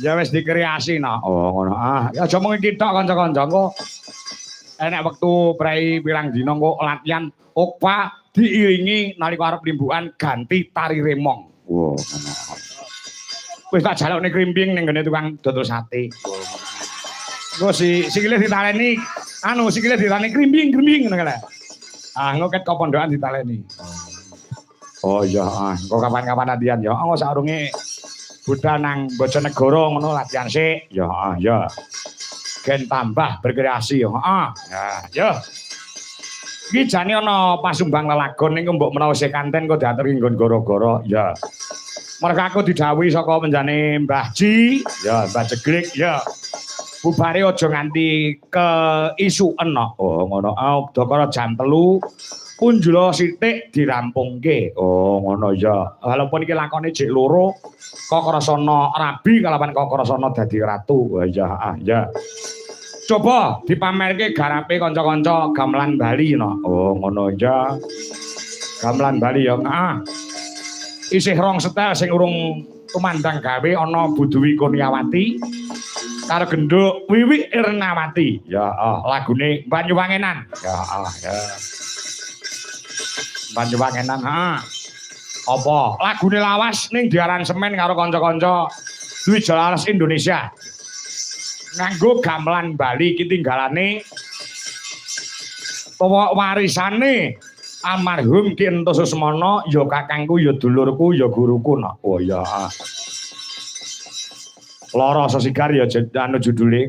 Ya wis dikreasi no. Oh ngono. Ya aja mung iki tok kanca-kanca engko. Enek wektu prei pirang dina engko latihan okpa diiringi nalika arep limbukan ganti tari remong. Wow, ngono. Wis tak jalukne krimping ning gone tukang dodol sate. Engko sikile ditaleni sikile ditaleni krimping ngono kae. Engko ket pondokan ditaleni. Oh iya, engko kapan-kapan latihan ya. Engko saurunge budal nang Bojonegoro ngono latihan sik. Ya, ya. Gen tambah berkreasi ya. Ya. Iki jane ana pasumbang lelagon ning mbok menawa sik kanten kok diaturi nggon goro-goro. Ya. Merga aku didhawuhi saka penjane Mbah Ji, ya Mbah Jegrik, ya. Bubare aja nganti keisuken no. Oh ngono. Udakara jam 3 punjula sithik dirampungke. Oh ngono ya. Walaupun iki lakone jek loro, kok rasana rabi kalawan kok rasana dadi ratu. Ya, ya. Coba dipamerke garape kanca-kanca gamelan Bali no. Oh ngono ya. Gamelan Bali ya. Isih rong setel sing urung tumandang gawe ana Buduwi Kurniawati karo genduk Wiwi Irnawati. Ya, lagune Banyuwangenan. Ya, ya. Banyuwangenan, apa lagune lawas ning diaransemen karo kanca-kanca Wijalaras Indonesia nganggo gamelan Bali iki tinggalane warisane almarhum Ki Entus Susmono ya kakangku ya dulurku ya guruku no. Oh ya. Lara sesigar ya judule.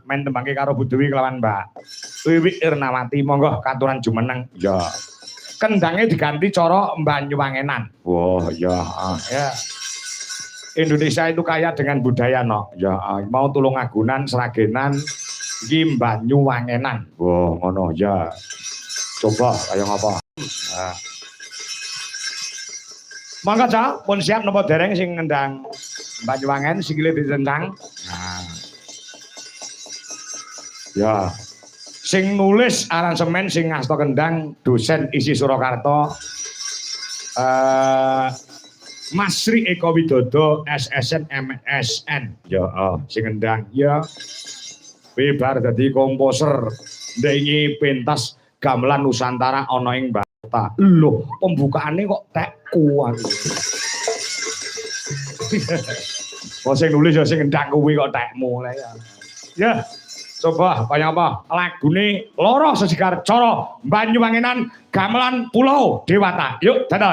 Men tembangke karo Budewi kelawan Mbak Wiwi Irnawati. Monggo katuran jumeneng. Ya. Kendangnya diganti cara Banyuwangenan. Wah, ya, ya. Indonesia itu kaya dengan budaya no. Ya, mau Tulungagunan, Sragenan, iki Banyuwangenan. Wah, ngono ya. Coba kaya ngapa? Mangga Cak, pun siap napa dereng sing ngendang Banyuwangen sikile ditendang. Ya. Sing nulis aransemen sing ngasta kendang dosen isi Surakarta Masri Eko Widodo SSN MSN ya sing kendang ya bebar dadi komposer ndengi pentas gamelan Nusantara ana ing Bata. Lho pembukaane kok tekku aku. Kok sing nulis ya sing kendang kuwi kok tekmu le ya. Ya coba kaya apa lagune Lara Sesigar cara Banyuwangenan gamelan Pulau Dewata. Yuk dadah.